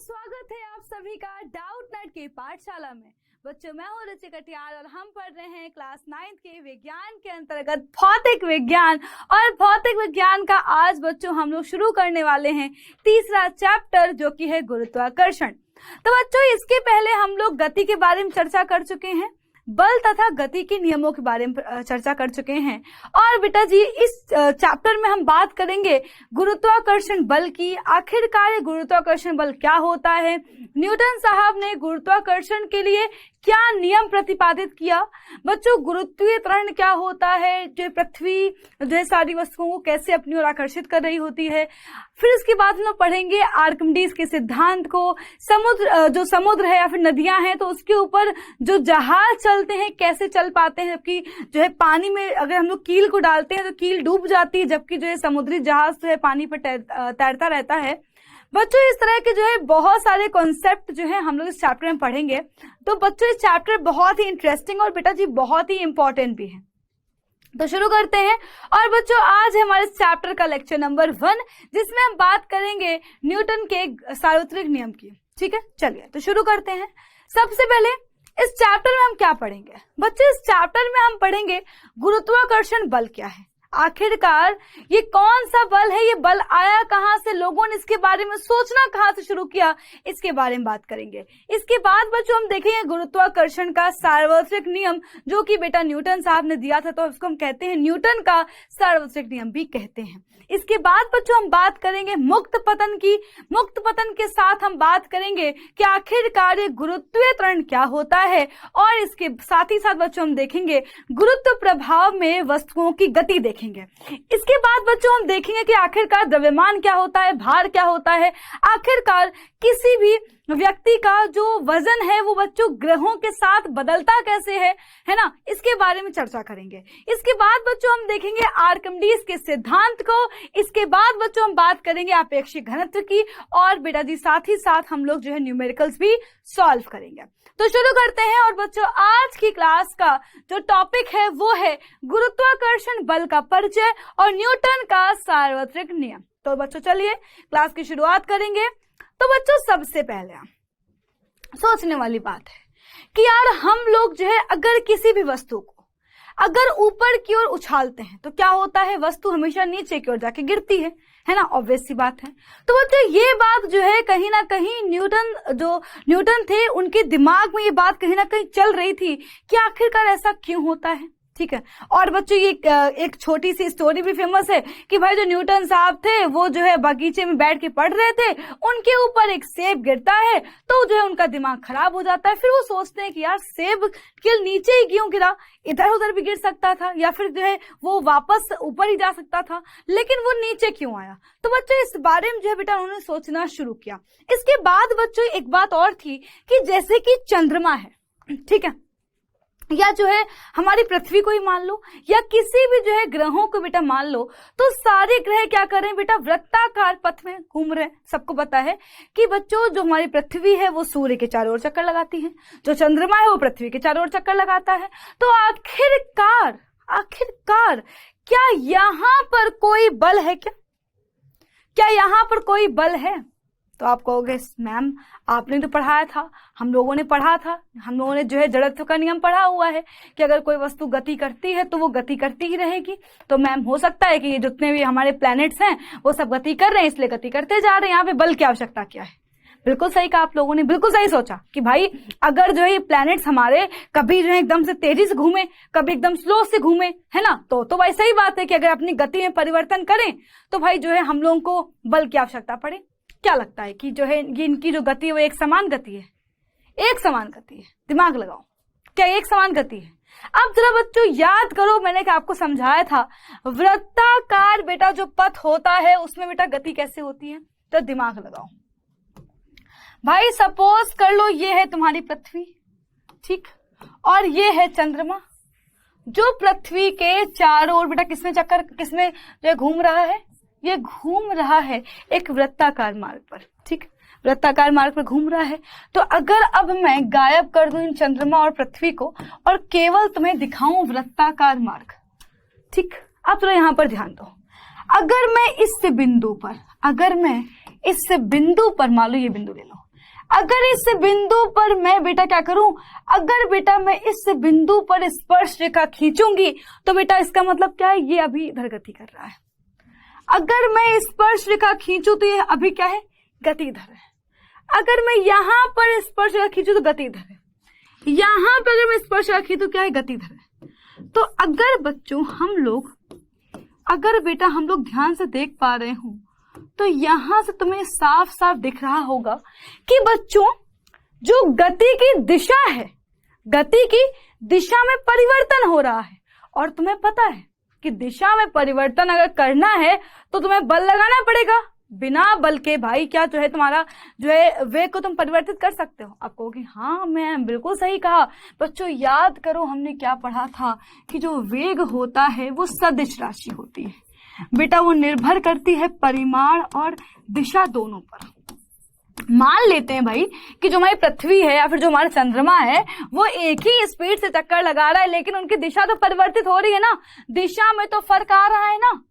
स्वागत है आप सभी का डाउट नेट की पाठशाला में। बच्चों, मैं हूँ रुचि कटियार और हम पढ़ रहे हैं क्लास 9th के विज्ञान के अंतर्गत भौतिक विज्ञान। और भौतिक विज्ञान का आज बच्चों हम लोग शुरू करने वाले हैं तीसरा चैप्टर, जो कि है गुरुत्वाकर्षण। तो बच्चों, इसके पहले हम लोग गति के बारे में चर्चा कर चुके हैं, बल तथा गति के नियमों के बारे में चर्चा कर चुके हैं। और बेटा जी, इस चैप्टर में हम बात करेंगे गुरुत्वाकर्षण बल की। आखिरकार गुरुत्वाकर्षण बल क्या होता है, न्यूटन साहब ने गुरुत्वाकर्षण के लिए क्या नियम प्रतिपादित किया, बच्चों गुरुत्वीय त्वरण क्या होता है, जो पृथ्वी जो है सारी वस्तुओं को कैसे अपनी ओर आकर्षित कर रही होती है। फिर इसके बाद हम लोग पढ़ेंगे आर्किमिडीज के सिद्धांत को, समुद्र है या फिर नदियां हैं तो उसके ऊपर जो जहाज चलते हैं कैसे चल पाते हैं, जबकि जो है पानी में अगर हम लोग कील को डालते हैं तो कील डूब जाती है, जबकि जो है समुद्री जहाज जो है पानी पर तैरता रहता है। बच्चों, इस तरह के जो है बहुत सारे कॉन्सेप्ट जो है हम लोग इस चैप्टर में पढ़ेंगे। तो बच्चों, इस चैप्टर बहुत ही इंटरेस्टिंग और बेटा जी बहुत ही इंपॉर्टेंट भी है। तो शुरू करते हैं। और बच्चों, आज है हमारे चैप्टर का लेक्चर नंबर 1, जिसमें हम बात करेंगे न्यूटन के सार्वत्रिक नियम की। ठीक है, चलिए तो शुरू करते हैं। सबसे पहले इस चैप्टर में हम क्या पढ़ेंगे बच्चों? इस चैप्टर में हम पढ़ेंगे गुरुत्वाकर्षण बल क्या है, आखिरकार ये कौन सा बल है, ये बल आया कहां से, लोगों ने इसके बारे में सोचना कहां से शुरू किया, इसके बारे में बात करेंगे। इसके बाद बच्चों हम देखेंगे गुरुत्वाकर्षण का सार्वत्रिक नियम, जो कि बेटा न्यूटन साहब ने दिया था, तो उसको हम कहते हैं न्यूटन का सार्वत्रिक नियम भी कहते हैं। इसके बाद बच्चों हम बात करेंगे मुक्त पतन की। मुक्त पतन के साथ हम बात करेंगे कि आखिरकार ये गुरुत्वीय त्वरण क्या होता है, और इसके साथ ही साथ बच्चों हम देखेंगे गुरुत्व प्रभाव में वस्तुओं की गति देखेंगे। इसके बाद बच्चों हम देखेंगे कि आखिरकार द्रव्यमान क्या होता है, भार क्या होता है, आखिरकार किसी भी व्यक्ति का जो वजन है वो बच्चों ग्रहों के साथ बदलता कैसे है ना, इसके बारे में चर्चा करेंगे। इसके बाद बच्चों हम देखेंगे आर्किमिडीज के सिद्धांत को। इसके बाद बच्चों हम बात करेंगे आपेक्षिक घनत्व की, और बेटा जी साथ ही साथ हम लोग जो है न्यूमेरिकल्स भी सॉल्व करेंगे। तो शुरू करते हैं। और बच्चों, आज की क्लास का जो टॉपिक है वो है गुरुत्वाकर्षण बल का परिचय और न्यूटन का सार्वत्रिक नियम। तो बच्चों चलिए क्लास की शुरुआत करेंगे। तो बच्चों, सबसे पहले सोचने वाली बात है कि यार हम लोग जो है अगर किसी भी वस्तु को अगर ऊपर की ओर उछालते हैं तो क्या होता है, वस्तु हमेशा नीचे की ओर जाके गिरती है ना, ऑब्वियस सी बात है। तो बच्चों ये बात जो है कहीं ना कहीं न्यूटन थे, उनके दिमाग में ये बात कहीं ना कहीं चल रही थी कि आखिरकार ऐसा क्यों होता है। ठीक है, और बच्चों ये एक छोटी सी स्टोरी भी फेमस है कि भाई जो न्यूटन साहब थे वो जो है बगीचे में बैठ के पढ़ रहे थे, उनके ऊपर एक सेब गिरता है तो जो है उनका दिमाग खराब हो जाता है। फिर वो सोचते हैं कि यार सेब के नीचे ही क्यों गिरा, इधर उधर भी गिर सकता था, या फिर जो है वो वापस ऊपर ही जा सकता था, लेकिन वो नीचे क्यों आया। तो बच्चों इस बारे में जो है बेटा उन्होंने सोचना शुरू किया। इसके बाद बच्चों एक बात और थी कि जैसे कि चंद्रमा है, ठीक है, या जो है हमारी पृथ्वी को ही मान लो, या किसी भी जो है ग्रहों को बेटा मान लो, तो सारे ग्रह क्या कर रहे हैं बेटा, वृत्ताकार पथ में घूम रहे हैं। सबको पता है कि बच्चों जो हमारी पृथ्वी है वो सूर्य के चारों ओर चक्कर लगाती है, जो चंद्रमा है वो पृथ्वी के चारों ओर चक्कर लगाता है। तो आखिरकार क्या यहाँ पर कोई बल है, क्या यहाँ पर कोई बल है? तो आप कहोगे मैम आपने तो पढ़ाया था, हम लोगों ने पढ़ा था, हम लोगों ने जो है जड़त्व का नियम पढ़ा हुआ है कि अगर कोई वस्तु गति करती है तो वो गति करती ही रहेगी। तो मैम हो सकता है कि ये जितने भी हमारे प्लैनेट्स हैं वो सब गति कर रहे हैं, इसलिए गति करते जा रहे हैं, यहाँ पे बल की आवश्यकता क्या है? बिल्कुल सही कहा आप लोगों ने, बिल्कुल सही सोचा कि भाई अगर जो है ये प्लैनेट्स हमारे कभी जो है एकदम से तेजी से घूमे, कभी एकदम स्लो से घूमे, है ना, तो भाई सही बात है कि अगर अपनी गति में परिवर्तन करें तो भाई जो है हम लोगों को बल की आवश्यकता पड़े। क्या लगता है कि जो है ये इनकी जो गति है वो एक समान गति है? एक समान गति है, दिमाग लगाओ, क्या एक समान गति है? अब जरा बच्चों याद करो, मैंने आपको समझाया था वृत्ताकार बेटा जो पथ होता है उसमें बेटा गति कैसे होती है, तो दिमाग लगाओ भाई। सपोज कर लो ये है तुम्हारी पृथ्वी, ठीक, और ये है चंद्रमा, जो पृथ्वी के चारों ओर बेटा किसमें जो घूम रहा है, ये घूम रहा है एक वृत्ताकार मार्ग पर, ठीक, वृत्ताकार मार्ग पर घूम रहा है। तो अगर अब मैं गायब कर दूं इन चंद्रमा और पृथ्वी को और केवल तुम्हें दिखाऊं वृत्ताकार मार्ग, ठीक, अब तो यहाँ पर ध्यान दो, अगर मैं इस बिंदु पर मान लो ये बिंदु ले लो, अगर इस बिंदु पर मैं बेटा क्या करूं, अगर बेटा मैं इस बिंदु पर स्पर्श रेखा खींचूंगी तो बेटा इसका मतलब क्या है, ये अभी इधर गति कर रहा है। अगर मैं स्पर्श रेखा खींचूं तो ये अभी क्या है, गति इधर है। अगर मैं यहां पर स्पर्श रेखा खींचूं तो गति इधर है। यहां पर अगर मैं स्पर्श रेखा खींचूं क्या है, गति इधर है। तो अगर बच्चों हम लोग, अगर बेटा हम लोग ध्यान से देख पा रहे हो तो यहां से तुम्हें साफ साफ दिख रहा होगा कि बच्चों जो गति की दिशा है, गति की दिशा में परिवर्तन हो रहा है। और तुम्हें पता है कि दिशा में परिवर्तन अगर करना है तो तुम्हें बल लगाना पड़ेगा। बिना बल के भाई क्या जो है तुम्हारा जो है वेग को तुम परिवर्तित कर सकते हो। आप कहोगे हाँ मैं बिल्कुल सही कहा। बच्चों याद करो हमने क्या पढ़ा था कि जो वेग होता है वो सदिश राशि होती है बेटा, वो निर्भर करती है परिमाण और दिशा दोनों पर। मान लेते हैं भाई कि जो हमारी पृथ्वी है या फिर जो हमारा चंद्रमा है वो एक ही स्पीड से चक्कर लगा रहा है, लेकिन उनकी दिशा तो परिवर्तित हो रही है ना, दिशा में तो फर्क आ रहा है ना।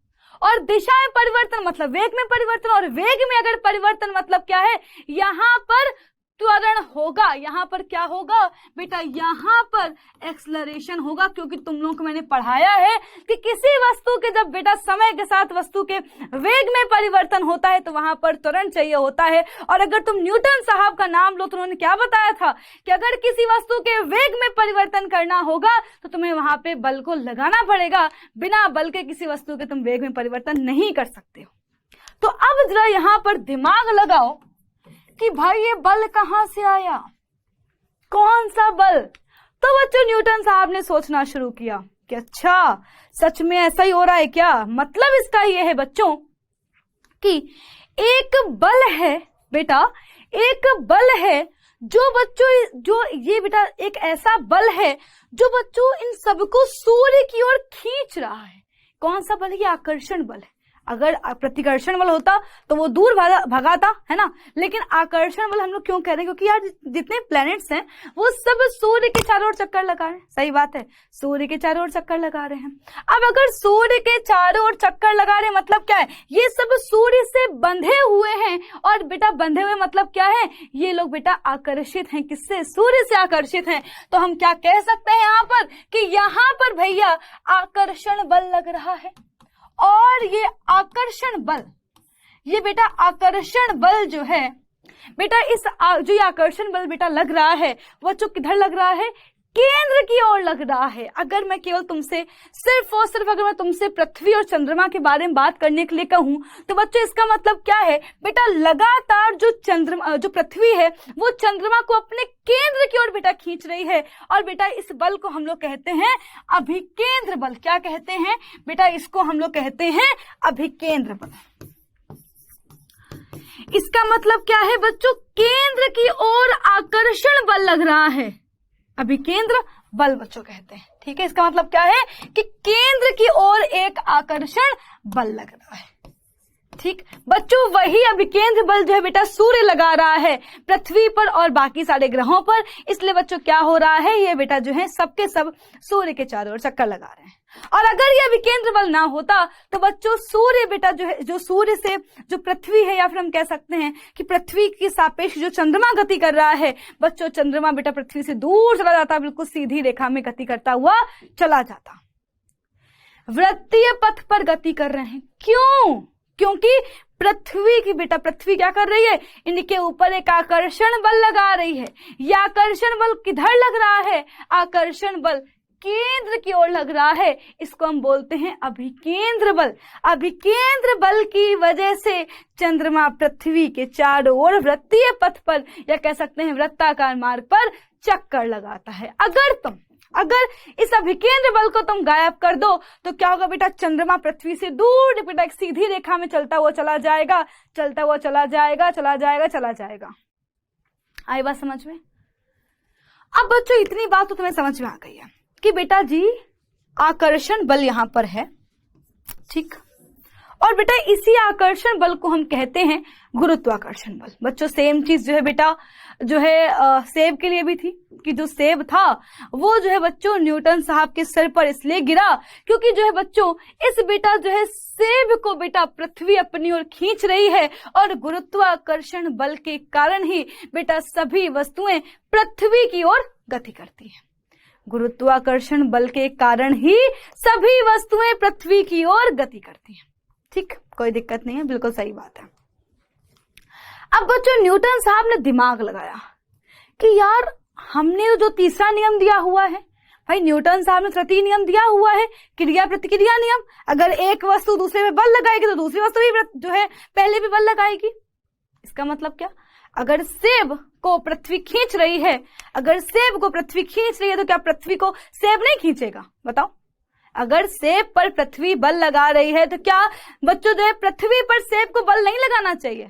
और दिशा में परिवर्तन मतलब वेग में परिवर्तन, और वेग में अगर परिवर्तन मतलब क्या है, यहां पर त्वरण होगा। यहां पर क्या होगा बेटा, यहां पर एक्सलरेशन होगा, क्योंकि तुम लोगों को मैंने पढ़ाया है कि किसी वस्तु के जब बेटा समय के साथ वस्तु के वेग में परिवर्तन होता है तो वहां पर त्वरण चाहिए होता है। और अगर तुम न्यूटन साहब का नाम लो तो उन्होंने क्या बताया था कि अगर किसी वस्तु के वेग में परिवर्तन करना होगा तो तुम्हें वहां पे बल को लगाना पड़ेगा। बिना बल के किसी वस्तु के तुम वेग में परिवर्तन नहीं कर सकते हो। तो अब जरा यहां पर दिमाग लगाओ कि भाई ये बल कहां से आया, कौन सा बल। तो बच्चों न्यूटन साहब ने सोचना शुरू किया कि अच्छा सच में ऐसा ही हो रहा है क्या। मतलब इसका ये है बच्चों कि एक बल है बेटा, एक बल है जो बच्चों जो ये बेटा एक ऐसा बल है जो बच्चों इन सबको सूर्य की ओर खींच रहा है। कौन सा बल है, ये आकर्षण बल है। अगर प्रतिकर्षण बल होता तो वो दूर भगाता है ना, लेकिन आकर्षण बल हम लोग क्यों कह रहे हैं, क्योंकि यार जितने प्लैनेट्स हैं वो सब सूर्य के चारों ओर चक्कर लगा रहे हैं। सही बात है, सूर्य के चारों ओर चक्कर लगा रहे हैं। अब अगर सूर्य के चारों ओर चक्कर लगा रहे हैं मतलब क्या है, ये सब सूर्य से बंधे हुए हैं। और बेटा बंधे हुए मतलब क्या है, ये लोग बेटा आकर्षित हैं। किससे, सूर्य से आकर्षित हैं। तो हम क्या कह सकते हैं यहाँ पर कि यहाँ पर भैया आकर्षण बल लग रहा है। और ये आकर्षण बल, ये बेटा आकर्षण बल जो है बेटा, इस जो ये आकर्षण बल बेटा लग रहा है वो जो किधर लग रहा है, केंद्र की ओर लग रहा है। अगर मैं केवल तुमसे सिर्फ और सिर्फ अगर मैं तुमसे पृथ्वी और चंद्रमा के बारे में बात करने के लिए कहूं तो बच्चों इसका मतलब क्या है बेटा, लगातार जो पृथ्वी है वो चंद्रमा को अपने केंद्र की ओर बेटा खींच रही है। और बेटा इस बल को हम लोग कहते हैं अभिकेंद्र बल। क्या कहते हैं बेटा, इसको हम लोग कहते हैं अभिकेंद्र बल। इसका मतलब क्या है बच्चों, केंद्र की ओर आकर्षण बल लग रहा है, अभिकेंद्र बल बच्चों कहते हैं। ठीक है, इसका मतलब क्या है कि केंद्र की ओर एक आकर्षण बल लग रहा है। ठीक बच्चों, वही अभिकेंद्र बल जो है बेटा सूर्य लगा रहा है पृथ्वी पर और बाकी सारे ग्रहों पर। इसलिए बच्चों क्या हो रहा है, ये बेटा जो है सबके सब सूर्य के चारों ओर चक्कर लगा रहे हैं। और अगर ये अभिकेंद्र बल ना होता तो बच्चों सूर्य बेटा जो है, जो सूर्य से जो पृथ्वी है, या फिर हम कह सकते हैं कि पृथ्वी के सापेक्ष जो चंद्रमा गति कर रहा है बच्चों, चंद्रमा बेटा पृथ्वी से दूर चला जाता, बिल्कुल सीधी रेखा में गति करता हुआ चला जाता। वृत्तीय पथ पर गति कर रहे हैं। क्यों? क्योंकि पृथ्वी की बेटा, पृथ्वी क्या कर रही है, इनके ऊपर एक आकर्षण बल लगा रही है। यह आकर्षण बल किधर लग रहा है, आकर्षण बल केंद्र की ओर लग रहा है। इसको हम बोलते हैं अभिकेंद्र बल। अभिकेंद्र बल की वजह से चंद्रमा पृथ्वी के चारों ओर वृत्तीय पथ पर, या कह सकते हैं वृत्ताकार मार्ग पर चक्कर लगाता है। अगर इस अभिकेंद्र बल को तुम गायब कर दो तो क्या होगा बेटा, चंद्रमा पृथ्वी से दूर बेटा एक सीधी रेखा में चलता हुआ चला जाएगा, चलता हुआ चला जाएगा, चला जाएगा, चला जाएगा। आई बात समझ में? अब बच्चों इतनी बात तो तुम्हें समझ में आ गई है कि बेटा जी आकर्षण बल यहां पर है, ठीक, और बेटा इसी आकर्षण बल को हम कहते हैं गुरुत्वाकर्षण बल। बच्चों सेम चीज जो है बेटा जो है सेब के लिए भी थी कि जो सेब था वो जो है बच्चों न्यूटन साहब के सर पर इसलिए गिरा क्योंकि जो है बच्चों इस बेटा जो है सेब को बेटा पृथ्वी अपनी ओर खींच रही है और गुरुत्वाकर्षण बल के कारण ही बेटा सभी वस्तुएं पृथ्वी की ओर गति करती हैं। गुरुत्वाकर्षण बल के कारण ही सभी वस्तुएं पृथ्वी की ओर गति करती हैं। ठीक, कोई दिक्कत नहीं है, बिल्कुल सही बात है। अब बच्चों न्यूटन साहब ने दिमाग लगाया कि यार हमने जो तीसरा नियम दिया हुआ है, भाई न्यूटन साहब ने तृतीय नियम दिया हुआ है, क्रिया प्रतिक्रिया नियम। अगर एक वस्तु दूसरे पे बल लगाएगी तो दूसरी वस्तु भी जो है पहले भी बल लगाएगी। इसका मतलब क्या, अगर सेब को पृथ्वी खींच रही है, अगर सेब को पृथ्वी खींच रही है तो क्या पृथ्वी को सेब नहीं खींचेगा? बताओ, अगर सेब पर पृथ्वी बल लगा रही है तो क्या बच्चों जो है पृथ्वी पर सेब को बल नहीं लगाना चाहिए?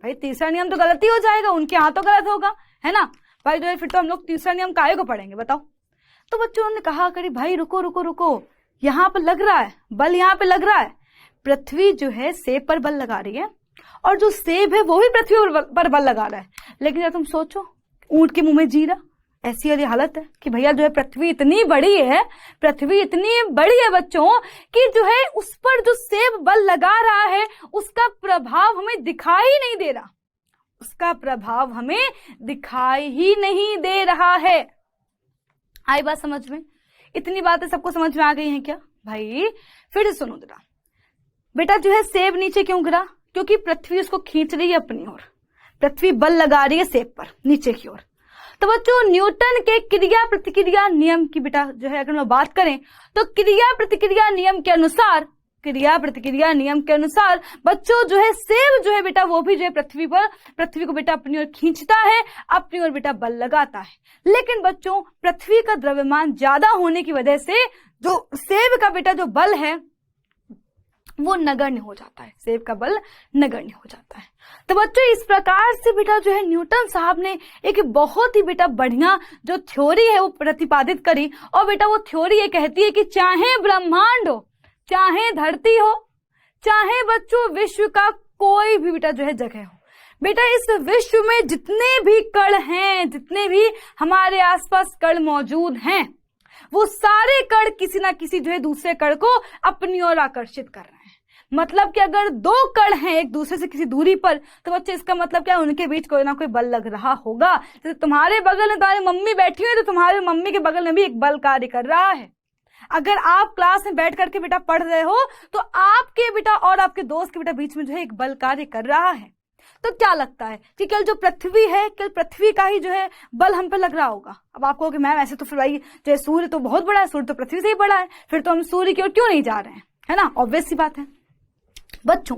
भाई तीसरा नियम तो गलत ही हो जाएगा, उनके यहाँ तो गलत होगा, है ना भाई जो है। फिर तो हम लोग तीसरा नियम काहे को पढ़ेंगे बताओ? तो बच्चों ने कहा करी भाई रुको रुको रुको, यहाँ पर लग रहा है बल, यहाँ पे लग रहा है। पृथ्वी जो है सेब पर बल लगा रही है और जो सेब है वो भी पृथ्वी पर बल लगा रहा है। लेकिन जब तुम सोचो ऊंट के मुंह में जीरा, ऐसी वाली हालत है कि भैया जो है पृथ्वी इतनी बड़ी है, पृथ्वी इतनी बड़ी है बच्चों कि जो है उस पर जो सेब बल लगा रहा है उसका प्रभाव हमें दिखाई नहीं दे रहा, उसका प्रभाव हमें दिखाई ही नहीं दे रहा है। आई बात समझ में? इतनी बातें सबको समझ में आ गई हैं क्या भाई? फिर से सुनो जरा बेटा, जो है सेब नीचे क्यों गिरा? क्योंकि पृथ्वी उसको खींच रही है अपनी ओर, पृथ्वी बल लगा रही है सेब पर नीचे की ओर। तो बच्चों न्यूटन के क्रिया प्रतिक्रिया नियम की बेटा जो है अगर हम बात करें तो क्रिया प्रतिक्रिया नियम के अनुसार, क्रिया प्रतिक्रिया नियम के अनुसार बच्चों जो है सेब जो है बेटा वो भी जो है पृथ्वी को बेटा अपनी ओर खींचता है, अपनी ओर बेटा बल लगाता है। लेकिन बच्चों पृथ्वी का द्रव्यमान ज्यादा होने की वजह से जो सेब का बेटा जो बल है वो नगण्य हो जाता है, सेब का बल नगण्य हो जाता है। तो बच्चों इस प्रकार से बेटा जो है न्यूटन साहब ने एक बहुत ही बेटा बढ़िया जो थ्योरी है वो प्रतिपादित करी। और बेटा वो थ्योरी ये कहती है कि चाहे ब्रह्मांड हो, चाहे धरती हो, चाहे बच्चों विश्व का कोई भी बेटा जो है जगह हो, बेटा इस विश्व में जितने भी कण हैं, जितने भी हमारे आसपास कण मौजूद हैं, वो सारे कण किसी ना किसी जो है दूसरे कण को अपनी ओर आकर्षित कर रहे हैं। मतलब कि अगर दो कण हैं एक दूसरे से किसी दूरी पर तो बच्चे इसका मतलब क्या, उनके बीच कोई ना कोई बल लग रहा होगा। जैसे तुम्हारे बगल में तुम्हारी मम्मी बैठी हुई है तो तुम्हारी मम्मी के बगल में भी एक बल कार्य कर रहा है। अगर आप क्लास में बैठ करके बेटा पढ़ रहे हो तो आपके बेटा और आपके दोस्त के बेटा बीच में जो है एक बल कार्य कर रहा है। तो क्या लगता है कि कल जो पृथ्वी है, कल पृथ्वी का ही जो है बल हम पे लग रहा होगा? अब आप कहोगे मैम ऐसे तो फिर भाई जो है सूर्य तो बहुत बड़ा है, सूर्य तो पृथ्वी से ही बड़ा है, फिर तो हम सूर्य की ओर क्यों नहीं जा रहे हैं, है ना? ऑब्वियस सी बात है। बच्चों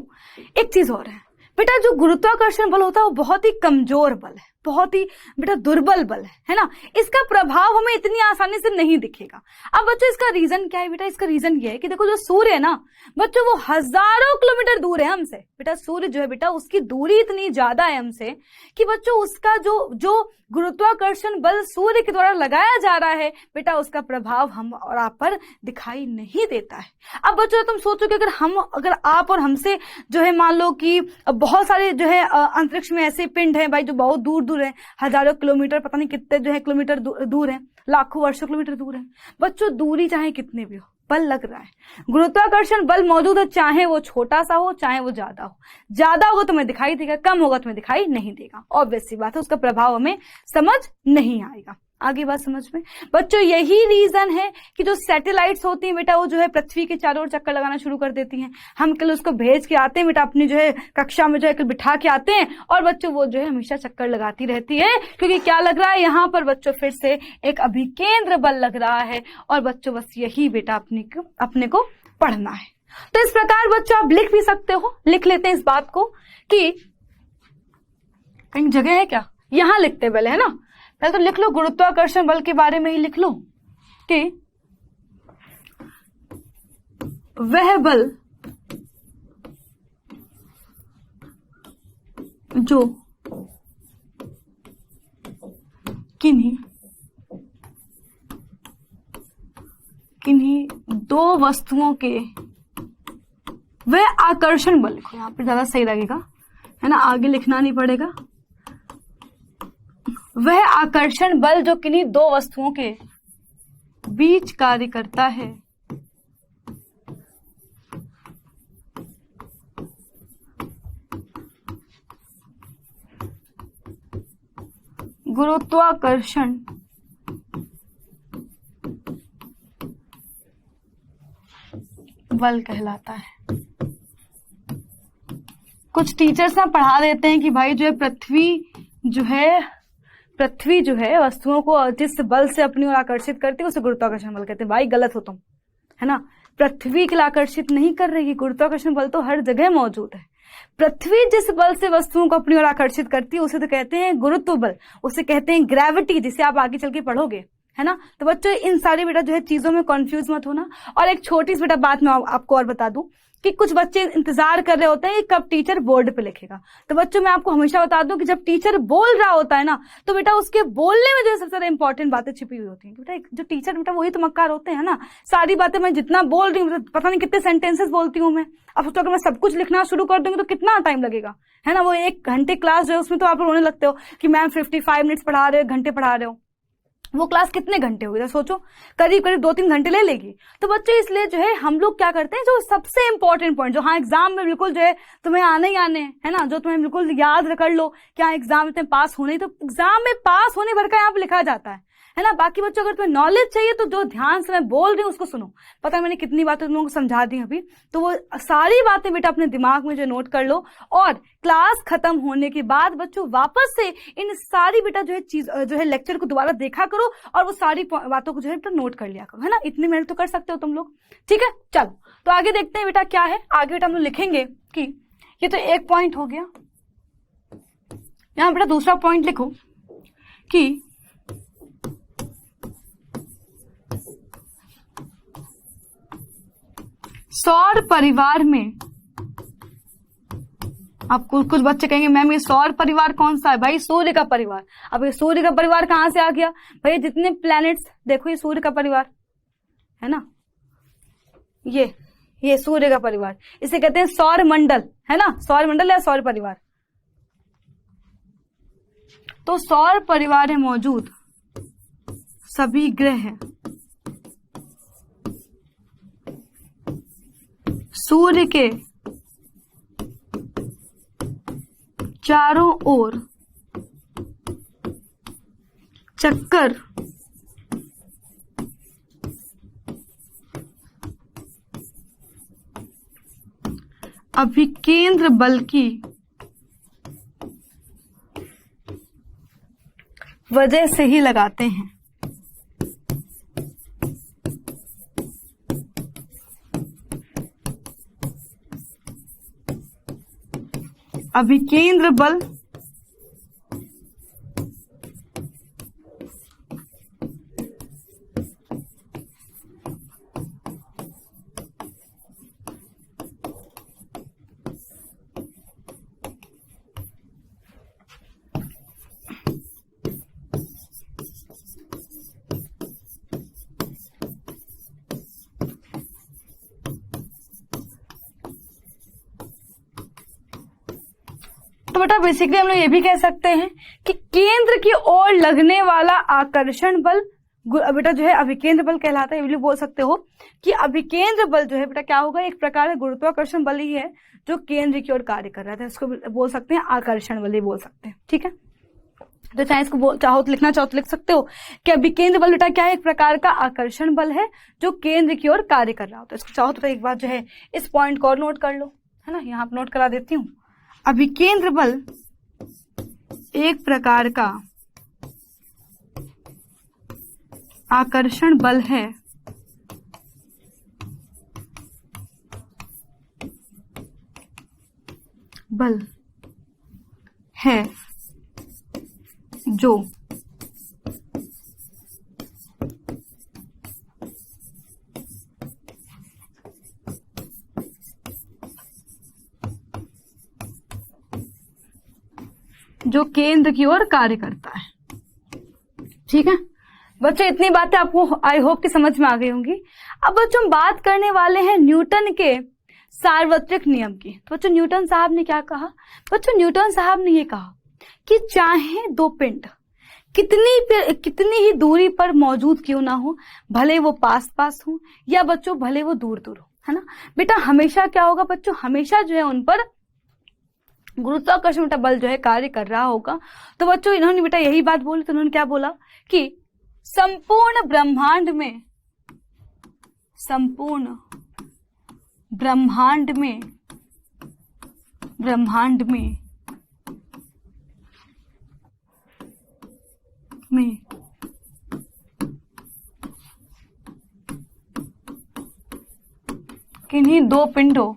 एक चीज और है बेटा, जो गुरुत्वाकर्षण बल होता है वो बहुत ही कमजोर बल है, बहुत ही बेटा दुर्बल बल है ना? इसका प्रभाव हमें इतनी आसानी से नहीं दिखेगा। अब बच्चों इसका रीजन क्या है बेटा? इसका रीजन ये है कि देखो जो सूर्य है ना बच्चों वो हजारों किलोमीटर दूर है हमसे। बेटा सूर्य जो है बेटा उसकी दूरी इतनी ज्यादा है हमसे कि बच्चों उसका जो गुरुत्वाकर्षण बल सूर्य के द्वारा लगाया जा रहा है बेटा उसका प्रभाव हम और आप पर दिखाई नहीं देता है। अब बच्चों तुम सोचो कि अगर आप और हमसे जो है मान लो कि बहुत सारे जो है अंतरिक्ष में ऐसे पिंड हैं भाई जो बहुत दूर दूर है, हजारों किलोमीटर, पता नहीं कितने जो है किलोमीटर दूर है, लाखों वर्षों किलोमीटर दूर है। बच्चों दूरी चाहे कितने भी हो बल लग रहा है, गुरुत्वाकर्षण बल मौजूद है, चाहे वो छोटा सा हो चाहे वो ज्यादा हो। ज्यादा होगा तुम्हें दिखाई देगा, कम होगा तुम्हें दिखाई नहीं देगा। ऑब्वियस सी बात है, उसका प्रभाव हमें समझ नहीं आएगा। आगे बात समझ में बच्चों यही रीजन है कि जो सैटेलाइट्स होती हैं बेटा वो जो है पृथ्वी के चारों ओर चक्कर लगाना शुरू कर देती हैं। हम कल उसको भेज के आते हैं बेटा अपनी जो है कक्षा में जो है कल बिठा के आते हैं और बच्चों वो जो है हमेशा चक्कर लगाती रहती है, क्योंकि क्या लग रहा है यहाँ पर बच्चों फिर से एक अभिकेंद्र बल लग रहा है। और बच्चों बस यही बेटा अपने को पढ़ना है। तो इस प्रकार बच्चों आप लिख भी सकते हो, लिख लेते हैं इस बात को कि कहीं जगह है क्या, यहां लिखते पहले, है ना? पहले तो लिख लो गुरुत्वाकर्षण बल के बारे में ही लिख लो कि वह बल जो किन्हीं दो वस्तुओं के वह आकर्षण बल, लिखो यहाँ पे ज्यादा सही लगेगा, है ना, आगे लिखना नहीं पड़ेगा। वह आकर्षण बल जो किन्हीं दो वस्तुओं के बीच कार्य करता है, गुरुत्वाकर्षण बल कहलाता है। कुछ टीचर्स ना पढ़ा देते हैं कि भाई जो है पृथ्वी जो है वस्तुओं को जिस बल से अपनी ओर आकर्षित करती है उसे गुरुत्वाकर्षण बल कहते हैं। भाई गलत हो तुम, है ना, पृथ्वी के लिए आकर्षित नहीं कर रही है, गुरुत्वाकर्षण बल तो हर जगह मौजूद है। पृथ्वी जिस बल से वस्तुओं को अपनी ओर आकर्षित करती है उसे तो कहते हैं गुरुत्व बल, उसे कहते हैं ग्रेविटी, जिसे आप आगे चल के पढ़ोगे, है ना। तो बच्चों इन सारी बेटा जो है चीजों में कंफ्यूज मत होना। और एक छोटी सी बेटा बात मैं आपको और बता दूं कि कुछ बच्चे इंतजार कर रहे होते हैं कि कब टीचर बोर्ड पे लिखेगा। तो बच्चों मैं आपको हमेशा बता दूं कि जब टीचर बोल रहा होता है ना, तो बेटा उसके बोलने में जो है सबसे ज्यादा इंपॉर्टेंट बातें छिपी हुई होती हैं। बेटा जो टीचर बेटा वही तो मक्कार होते हैं ना। सारी बातें मैं जितना बोल रही हूँ, पता नहीं कितने सेंटेंसेस बोलती हूँ मैं। अब सोचो अगर मैं सब कुछ लिखना शुरू कर दूंगी तो कितना टाइम लगेगा, है ना। वो 1 घंटे क्लास जो है उसमें तो आप रोने लगते हो कि मैम 55 मिनट्स पढ़ा रहे हो, घंटे पढ़ा रहे हो। वो क्लास कितने घंटे होगी, तो सोचो करीब करीब 2-3 घंटे ले लेगी। तो बच्चों इसलिए जो है हम लोग क्या करते हैं, जो सबसे इंपॉर्टेंट पॉइंट जो हाँ एग्जाम में बिल्कुल जो है तुम्हें आने ही आने, है ना, जो तुम्हें बिल्कुल याद कर लो कि हाँ एग्जाम में पास होने, तो एग्जाम में पास होने भर का यहाँ पे लिखा जाता है ना। बाकी बच्चों अगर तुम्हें नॉलेज चाहिए तो जो ध्यान से मैं बोल रही हूँ उसको सुनो। पता है मैंने कितनी बातें तुम लोगों को समझा दी अभी, तो वो सारी बातें बेटा अपने दिमाग में जो नोट कर लो। और क्लास खत्म होने के बाद बच्चों वापस से इन सारी बेटा जो है चीज जो है लेक्चर को दोबारा देखा करो और वो सारी बातों को जो है बेटा नोट कर लिया करो, है ना। इतनी मेहनत तो कर सकते हो तुम लोग, ठीक है। चलो तो आगे देखते हैं बेटा क्या है। आगे बेटा हम लोग लिखेंगे कि ये तो एक पॉइंट हो गया। यहां बेटा दूसरा पॉइंट लिखो कि सौर परिवार में, आपको कुछ बच्चे कहेंगे मैम ये सौर परिवार कौन सा है, भाई सूर्य का परिवार। अब ये सूर्य का परिवार कहां से आ गया भाई, जितने प्लैनेट्स देखो ये सूर्य का परिवार है ना, ये सूर्य का परिवार, इसे कहते हैं सौर मंडल, है ना, सौर मंडल या सौर परिवार। तो सौर परिवार में मौजूद सभी ग्रह सूर्य के चारों ओर चक्कर अभिकेंद्र बल की वजह से ही लगाते हैं। अभिकेंद्र बल तो बेटा बेसिकली हम लोग ये भी कह सकते हैं कि केंद्र की ओर लगने वाला आकर्षण बल बेटा जो है अभिकेंद्र बल कहलाता है। ये भी बोल सकते हो कि अभिकेंद्र बल जो है बेटा क्या होगा, एक प्रकार का गुरुत्वाकर्षण बल ही है जो केंद्र की ओर कार्य कर रहा था। इसको बोल सकते हैं आकर्षण बल ही बोल सकते हैं, ठीक है। तो चाहे इसको चाहो तो लिखना चाहो तो लिख सकते हो कि अभिकेंद्र बल बेटा क्या है, एक प्रकार का आकर्षण बल है जो केंद्र की ओर कार्य कर रहा होता है। इसको चाहो तो एक बार जो है इस पॉइंट को और नोट कर लो, है ना, यहाँ नोट करा देती हूँ। अभिकेंद्र बल एक प्रकार का आकर्षण बल है जो केंद्र की ओर कार्य करता है, ठीक है। बच्चों इतनी बातें आपको आई होप कि समझ में आ गई होंगी। अब बच्चों हम बात करने वाले हैं न्यूटन के सार्वत्रिक नियम की। तो बच्चों न्यूटन साहब ने क्या कहा? बच्चों न्यूटन साहब ने ये कहा कि चाहे दो पिंड कितनी ही दूरी पर मौजूद क्यों ना हो, भले वो पास पास हो या बच्चों भले वो दूर दूर हो, है ना बेटा, हमेशा क्या होगा बच्चों, हमेशा जो है उन पर गुरुत्वाकर्षण बेटा बल जो है कार्य कर रहा होगा। तो बच्चों इन्होंने बेटा यही बात बोली, तो उन्होंने क्या बोला कि संपूर्ण ब्रह्मांड में किन्हीं दो पिंडों,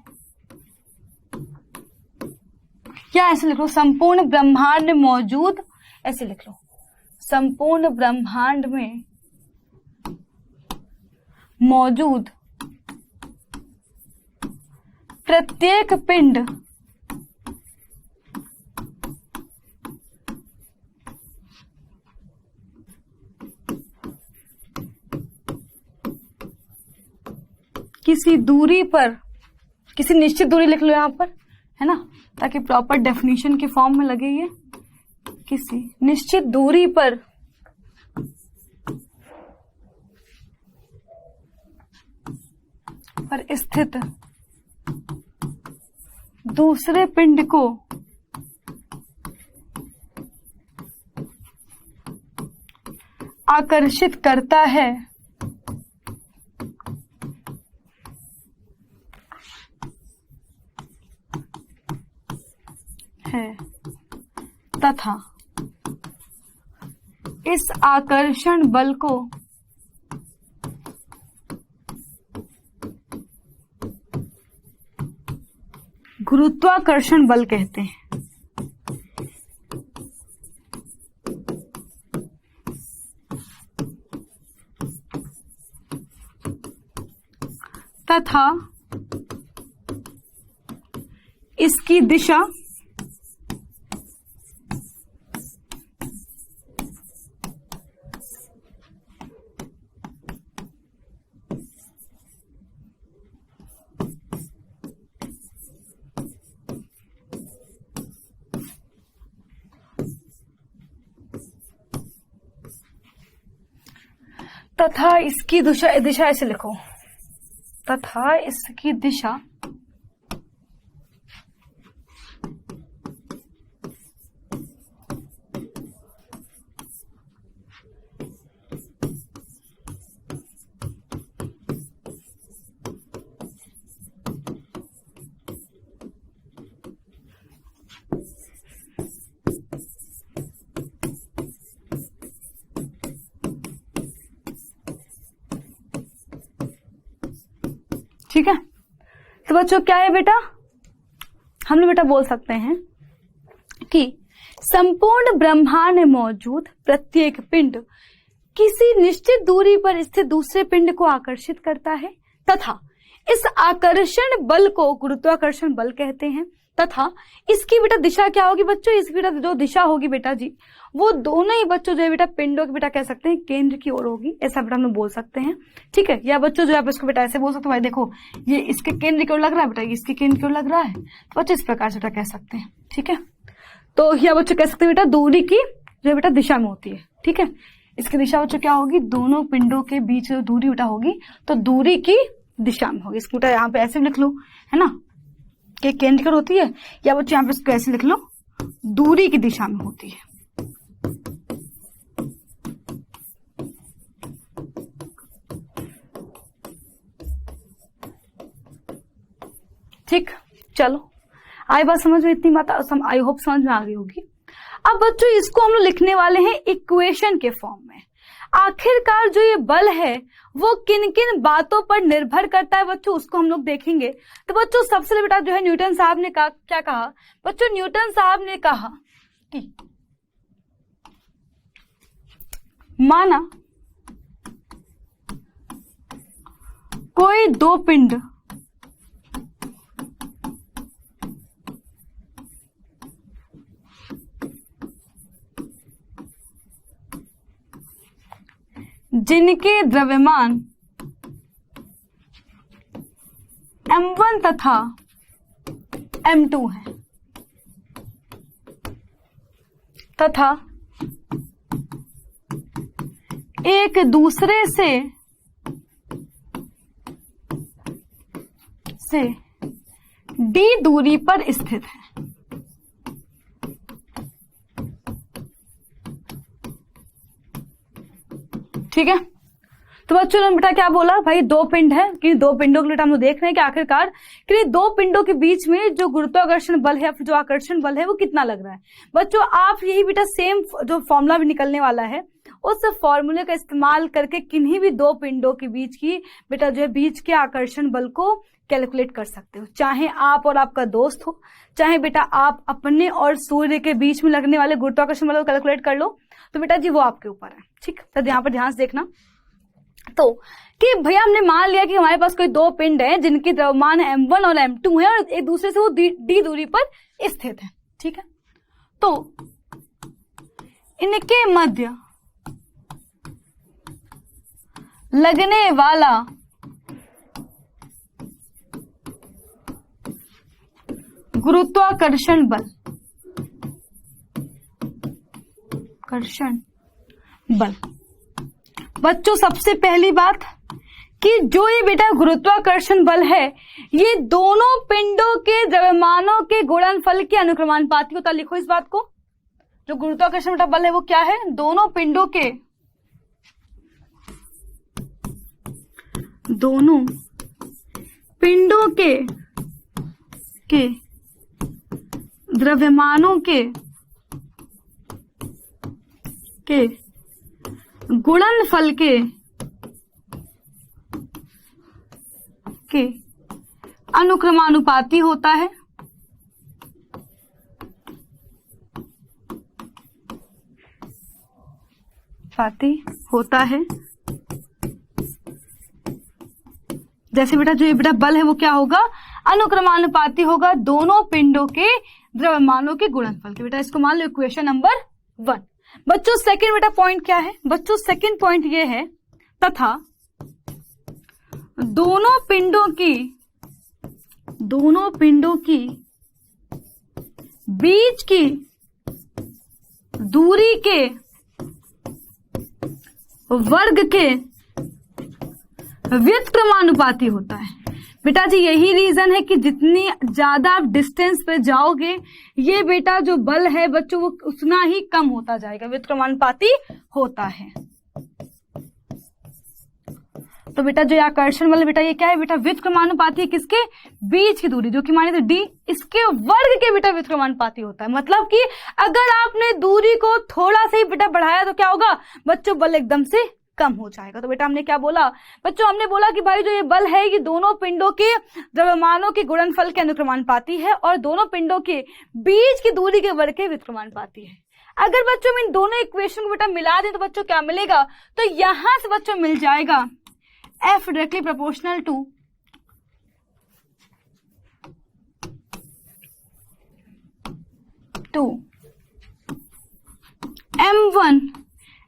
या ऐसे लिख लो संपूर्ण ब्रह्मांड में मौजूद, ऐसे लिख लो संपूर्ण ब्रह्मांड में मौजूद प्रत्येक पिंड किसी दूरी पर, किसी निश्चित दूरी लिख लो यहां पर, है ना, ताकि प्रॉपर डेफिनेशन के फॉर्म में लगे ये, किसी निश्चित दूरी पर स्थित दूसरे पिंड को आकर्षित करता है तथा इस आकर्षण बल को गुरुत्वाकर्षण बल कहते हैं। तथा इसकी दिशा दिशा ऐसे लिखो, तथा इसकी दिशा ठीक है। तो बच्चों क्या है बेटा, हम लोग बेटा बोल सकते हैं कि संपूर्ण ब्रह्मांड में मौजूद प्रत्येक पिंड किसी निश्चित दूरी पर स्थित दूसरे पिंड को आकर्षित करता है तथा इस आकर्षण बल को गुरुत्वाकर्षण बल कहते हैं। तथा इसकी बेटा दिशा क्या होगी बच्चों, इसकी बेटा जो दिशा होगी बेटा जी, वो दोनों ही बच्चों जो है बेटा पिंडों की बेटा कह सकते हैं केंद्र की ओर होगी, ऐसा बेटा हम लोग बोल सकते हैं। ठीक है, या बच्चों जो आप इसको बेटा ऐसे बोल सकते हैं, भाई देखो ये इसके केंद्र की ओर लग रहा है बेटा, ये इसके केंद्र की ओर लग रहा है, तो बच्चों इस प्रकार से बेटा कह सकते हैं। ठीक है, तो या बच्चों कह सकते हैं बेटा दूरी की जो है बेटा दिशा में होती है। ठीक है, इसकी दिशा बच्चों क्या होगी, दोनों पिंडों के बीच जो दूरी बेटा होगी तो दूरी की दिशा में होगी। इसको बेटा यहाँ पे ऐसे लिख लो, है ना, कि केंद्र की ओर होती है, या बच्चों यहाँ पे इसको ऐसे लिख लो दूरी की दिशा में होती है। ठीक, चलो आई बात समझ में, इतनी बात आई होप समझ में आ गई होगी। अब बच्चों इसको हम लोग लिखने वाले हैं इक्वेशन के फॉर्म में। आखिरकार जो ये बल है वो किन किन बातों पर निर्भर करता है बच्चों, उसको हम लोग देखेंगे। तो बच्चों सबसे पहले बेटा जो है न्यूटन साहब ने कहा, क्या कहा बच्चों, न्यूटन साहब ने कहा कि माना कोई दो पिंड जिनके द्रव्यमान m1 M1 तथा M2 है तथा एक दूसरे से d दूरी पर स्थित है। ठीक है, तो बच्चों ने बेटा क्या बोला भाई, दो पिंड है कि दो पिंडों के लिए हम लोग देख रहे हैं कि आखिरकार कि दो पिंडों के बीच में जो गुरुत्वाकर्षण बल है या फिर जो आकर्षण बल है वो कितना लग रहा है। बच्चों आप यही बेटा सेम जो फॉर्मूला भी निकलने वाला है उस फॉर्मूले का इस्तेमाल करके किन्हीं भी दो पिंडों के बीच की बेटा जो है बीच के आकर्षण बल को कैलकुलेट कर सकते हो, चाहे आप और आपका दोस्त हो, चाहे बेटा आप अपने और सूर्य के बीच में लगने वाले गुरुत्वाकर्षण बल को कैलकुलेट कर लो, तो बेटा जी वो आपके ऊपर है। ठीक, तो यहाँ पर ध्यान से देखना तो कि भैया हमने मान लिया कि हमारे पास कोई दो पिंड है जिनकी द्रव्यमान M1 और M2 है और एक दूसरे से वो d दूरी पर स्थित है। ठीक है, तो इनके मध्य लगने वाला गुरुत्वाकर्षण बल बच्चों सबसे पहली बात कि जो ये बेटा गुरुत्वाकर्षण बल है ये दोनों पिंडों के द्रव्यमानों के गुणनफल के अनुक्रमानुपाती होता है। लिखो इस बात को, जो गुरुत्वाकर्षण बेटा बल है वो क्या है, दोनों पिंडों के द्रव्यमानों के गुणनफल के अनुक्रमानुपाती होता है। जैसे बेटा जो ये बेटा बल है वो क्या होगा, अनुक्रमानुपाती होगा दोनों पिंडों के द्रव्यमानों के गुणनफल के। बेटा इसको मान लो इक्वेशन नंबर 1। बच्चों सेकंड बेटा पॉइंट क्या है, बच्चों सेकंड पॉइंट ये है तथा दोनों पिंडों की बीच की दूरी के वर्ग के व्युत्क्रमानुपाती होता है। बेटा जी यही रीजन है कि जितनी ज्यादा आप डिस्टेंस पे जाओगे ये बेटा जो बल है बच्चों वो उतना ही कम होता जाएगा, व्युत्क्रमानुपाती होता है। तो बेटा जो आकर्षण बल बेटा ये क्या है बेटा, व्युत्क्रमानुपाती है किसके, बीच की दूरी जो कि माने तो d, इसके वर्ग के बेटा व्युत्क्रमानुपाती होता है। मतलब कि अगर आपने दूरी को थोड़ा सा ही बेटा बढ़ाया तो क्या होगा बच्चों, बल एकदम से कम हो जाएगा। तो बेटा हमने क्या बोला बच्चों, हमने बोला कि भाई जो ये बल है ये दोनों पिंडों के द्रव्यमानों के गुणनफल के अनुक्रमानुपाती है और दोनों पिंडों के बीच की दूरी के वर्ग के व्युत्क्रमानुपाती है। अगर बच्चों हम इन दोनों इक्वेशन को बेटा मिला दें तो बच्चों क्या मिलेगा, तो यहां से बच्चों मिल जाएगा F directly proportional to M1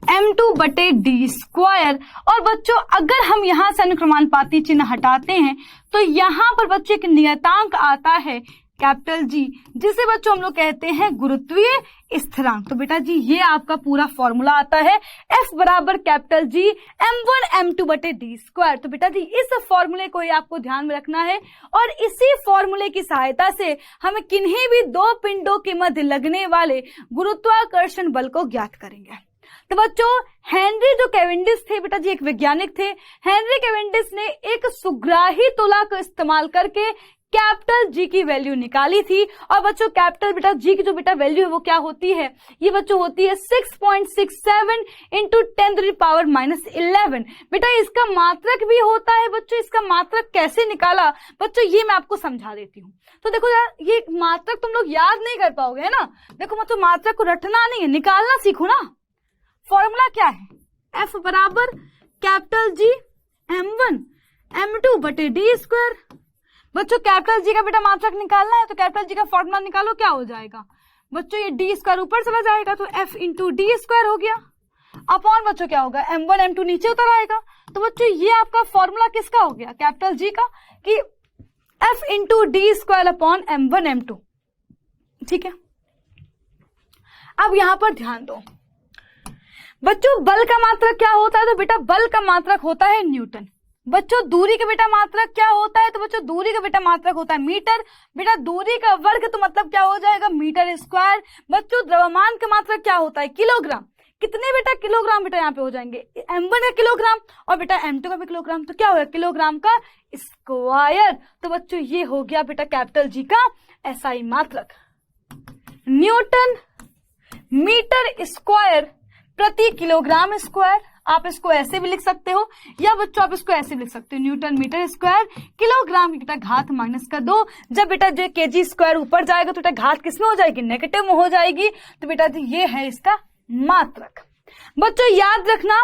M2 बटे डी स्क्वायर। और बच्चों अगर हम यहां से अनुक्रमानुपाती चिन्ह हटाते हैं तो यहां पर बच्चों एक नियतांक आता है कैपिटल G, जिसे बच्चों हम लोग कहते हैं गुरुत्वीय स्थिरांक। तो बेटा जी ये आपका पूरा फॉर्मूला आता है F बराबर कैपिटल G M1 M2 बटे डी स्क्वायर। तो बेटा जी इस फॉर्मूले को ही आपको ध्यान में रखना है और इसी फॉर्मूले की सहायता से हम किन्हीं भी दो पिंडों के मध्य लगने वाले गुरुत्वाकर्षण बल को ज्ञात करेंगे। तो बच्चों हेनरी जो कैवेंडिश थे बेटा जी एक वैज्ञानिक थे, हेनरी कैवेंडिश ने एक सुग्राही तुला को इस्तेमाल करके कैपिटल जी की वैल्यू निकाली थी। और बच्चों कैपिटल बेटा जी की जो बेटा वैल्यू है वो क्या होती है, ये बच्चों होती है 6.67 इंटू 10⁻⁻11। बेटा इसका मात्रक भी होता है बच्चों, इसका मात्रक कैसे निकाला बच्चों ये मैं आपको समझा देती हूँ। तो देखो यार ये मात्रक तुम लोग याद नहीं कर पाओगे है ना, देखो मतलब मात्रक को रटना नहीं है, निकालना सीखो ना। फॉर्मूला क्या है, F बराबर कैपिटल G M1 M2 बटे डी स्क्वायर। बच्चों कैपिटल जी का बेटा मात्रक निकालना है तो कैपिटल जी का फॉर्मूला निकालो, क्या हो जाएगा बच्चों, ये डी स्क्वायर ऊपर चला जाएगा तो F इंटू डी स्क्वायर हो गया, अपॉन बच्चों क्या होगा M1 M2 नीचे उतर आएगा। तो बच्चों ये आपका फॉर्मूला किसका हो गया, कैपिटल जी का, कि F into D square upon M1 M2। ठीक है, अब यहां पर ध्यान दो बच्चों, बल का मात्रक क्या होता है? तो बेटा बल का मात्रक होता है न्यूटन। बच्चों दूरी का बेटा मात्रक क्या होता है? तो बच्चों दूरी का बेटा मात्रक होता है मीटर। बेटा दूरी का वर्ग तो मतलब क्या हो जाएगा? Metre square. बच्चों द्रव्यमान का मात्रक क्या होता है? किलोग्राम। कितने बेटा? किलोग्राम बेटा यहाँ पे हो जाएंगे, M1 का किलोग्राम और बेटा M2 का भी किलोग्राम, तो क्या होगा? किलोग्राम का स्क्वायर। तो बच्चों ये हो गया बेटा कैपिटल जी का SI मात्रक, न्यूटन मीटर स्क्वायर प्रति किलोग्राम स्क्वायर। आप इसको ऐसे भी लिख सकते हो या बच्चों आप इसको ऐसे भी लिख सकते हो, न्यूटन मीटर स्क्वायर किलोग्राम की बेटा घात -2। जब बेटा जो केजी स्क्वायर ऊपर जाएगा तो बेटा घात किसमें हो जाएगी? नेगेटिव में हो जाएगी। तो बेटा ये है इसका मात्रक। बच्चों याद रखना,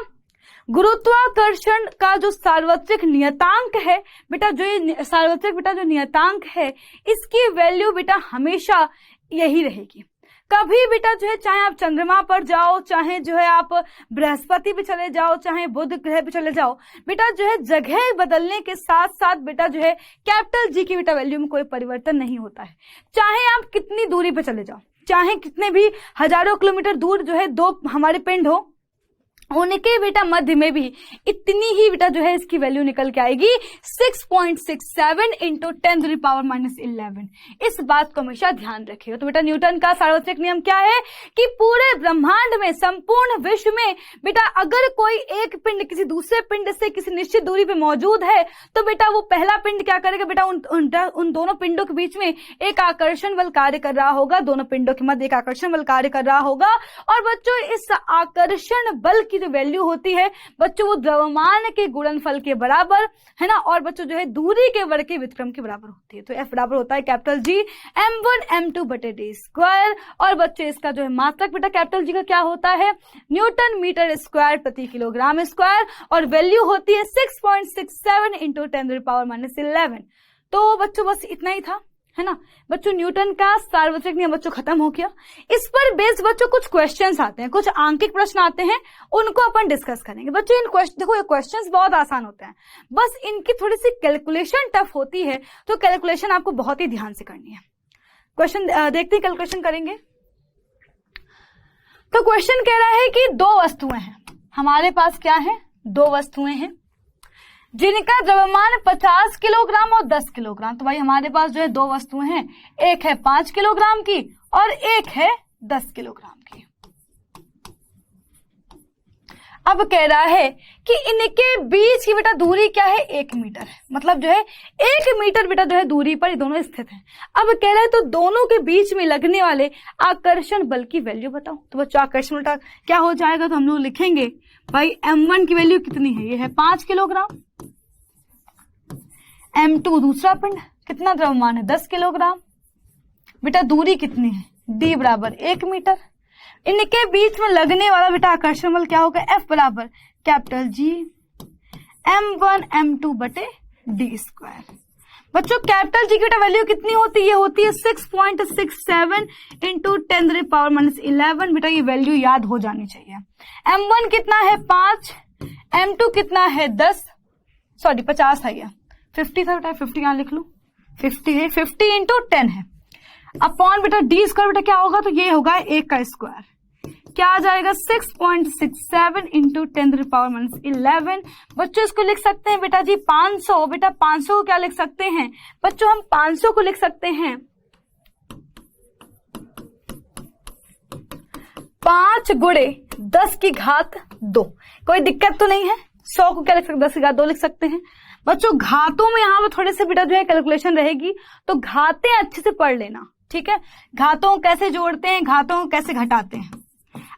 गुरुत्वाकर्षण का जो सार्वत्रिक नियतांक है बेटा, जो ये सार्वत्रिक बेटा जो नियतांक है, इसकी वैल्यू बेटा हमेशा यही रहेगी। कभी बेटा जो है चाहे आप चंद्रमा पर जाओ, चाहे जो है आप बृहस्पति पे चले जाओ, चाहे बुध ग्रह पे चले जाओ, बेटा जो है जगह बदलने के साथ साथ बेटा जो है कैपिटल जी की बेटा वैल्यू में कोई परिवर्तन नहीं होता है। चाहे आप कितनी दूरी पे चले जाओ, चाहे कितने भी हजारों किलोमीटर दूर जो है दो हमारे पिंड हो, उनके बेटा मध्य में भी इतनी ही बेटा जो है इसकी वैल्यू निकल के आएगी 6.67 इंटू 10⁻11। इस बात को हमेशा ध्यान रखिएगा। तो बेटा न्यूटन का सार्वत्रिक नियम क्या है कि पूरे ब्रह्मांड में, संपूर्ण विश्व में बेटा अगर कोई एक पिंड किसी दूसरे पिंड से किसी निश्चित दूरी पे मौजूद है तो बेटा वो पहला पिंड क्या करेगा? बेटा उन दोनों पिंडों के बीच में एक आकर्षण बल कार्य कर रहा होगा, दोनों पिंडों के मध्य एक आकर्षण बल कार्य कर रहा होगा। और बच्चों इस आकर्षण बल की जो वैल्यू होती है बच्चों वो द्रव्यमान के गुणनफल के बराबर है ना, और बच्चों जो है दूरी के वर्ग के व्युत्क्रम के बराबर होती है। तो F बराबर होता है कैपिटल जी M1 M2 बटे डी स्क्वायर। और बच्चों इसका जो है मात्रक बेटा कैपिटल जी का क्या होता है? न्यूटन मीटर स्क्वायर प्रति किलोग्राम स्क्वायर, और वैल्यू होती है 6.67 इंटू 10⁻11। तो बच्चों बस इतना ही था, है ना। बच्चों न्यूटन का सार्वत्रिक नियम बच्चों खत्म हो गया। इस पर बेस्ड बच्चों कुछ क्वेश्चंस आते हैं, कुछ आंकिक प्रश्न आते हैं, उनको अपन डिस्कस करेंगे। बच्चों इन देखो ये क्वेश्चंस बहुत आसान होते हैं, बस इनकी थोड़ी सी कैलकुलेशन टफ होती है, तो कैलकुलेशन आपको बहुत ही ध्यान से करनी है। क्वेश्चन देखते हैं, कैलकुलेशन करेंगे। तो क्वेश्चन कह रहा है कि दो वस्तुएं हैं हमारे पास, क्या है? दो वस्तुएं हैं जिनका द्रव्यमान 50 किलोग्राम और 10 किलोग्राम। तो भाई हमारे पास जो है दो वस्तुएं हैं, एक है 5 किलोग्राम की और एक है 10 किलोग्राम की। अब कह रहा है कि इनके बीच की बेटा दूरी क्या है? 1 मीटर है। मतलब जो है 1 मीटर बेटा जो है दूरी पर ये दोनों स्थित हैं। अब कह रहा है तो दोनों के बीच में लगने वाले आकर्षण बल की वैल्यू बताओ। तो बच्चों आकर्षण बल क्या हो जाएगा? तो हम लोग लिखेंगे भाई M1 की वैल्यू कितनी है? ये है 5 किलोग्राम। M2 दूसरा पिंड, कितना द्रव्यमान है? 10 किलोग्राम। बेटा दूरी कितनी है? D बराबर 1 मीटर। इनके बीच में लगने वाला बेटा आकर्षण बल क्या होगा? F बराबर कैपिटल G M1 M2 बटे डी स्क्वायर। बच्चों कैपिटल जी की बेटा वैल्यू कितनी होती है? ये होती है 6.67 इंटू 10⁻11। बेटा ये वैल्यू याद हो जानी चाहिए। M1 कितना है? 5। M2 कितना है? 10, सॉरी 50 है, ये 50 था बेटा, 50 यहां लिख लो, 50 है, 50 इंटू 10 है अपॉन बेटा डी स्क्वायर। बेटा क्या होगा? तो ये होगा 1 का स्क्वायर, क्या आ जाएगा? 6.67 इंटू 10⁻11। बच्चों इसको लिख सकते हैं बेटा जी 500। बेटा 500 को क्या लिख सकते हैं बच्चों? हम 500 को लिख सकते हैं 5 गुणे 10 की घात 2। कोई दिक्कत तो नहीं है। 100 को क्या लिख सकते? 10 की घात 2 लिख सकते हैं। बच्चों घातों में यहाँ पे थोड़े से बेटा जो है कैलकुलेशन रहेगी, तो घातें अच्छे से पढ़ लेना, ठीक है। घातों को कैसे जोड़ते हैं, घातों को कैसे घटाते हैं।